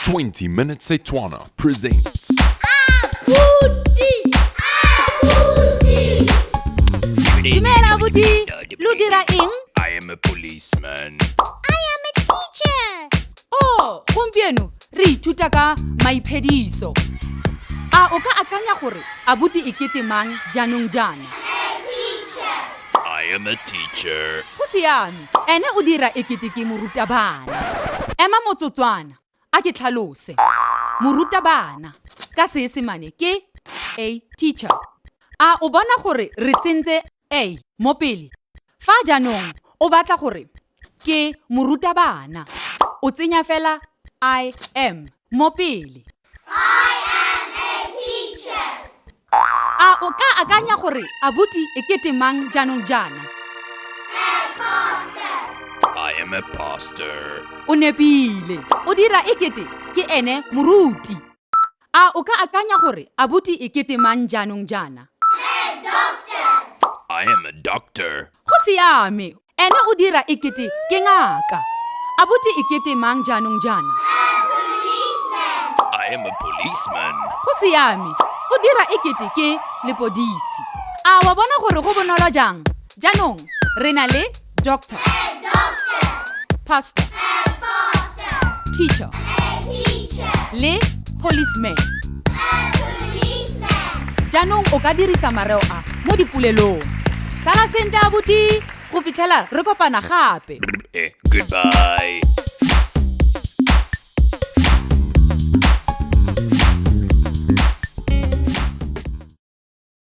20 Minutes Setswana presents Dumela Abuti, lo dira eng? I am a policeman. I am a teacher. Oh, gompieno re ithuta ka maiphediso. A o ka akanya gore Abuti e kete mang jaanong jaana? I am a teacher. Go siame, ene o dira e kete ke morutabana. Ema motsotswana, a ke tlhalose. Morutabana ka Seesemane ke a teacher. A o bona gore re tsentse a mo pele. Fa jaanong o batla gore ke morutabana, o tsenya fela I am mo pele. I am a teacher. A o ka akanya gore Abuti e kete mang jaanong jaana? I am a pastor. O nepile, o dira e kete ke ene moruti. A o ka akanya gore Abuti e kete mang jaanong jaana? I am a doctor. Go siame, ene o dira e kete ke ngaka. Abuti e kete mang jaanong jaana? I am a policeman. Go siame, o dira e kete ke lepodisi. A wa bona gore go bonolo jang? Jaanong re na le doctor, pastor, teacher le policeman. Jaanong o ka dirisa mareo a mo dipolelong. Sala sentle Abuti, go fitlhela re kopana gape. Goodbye.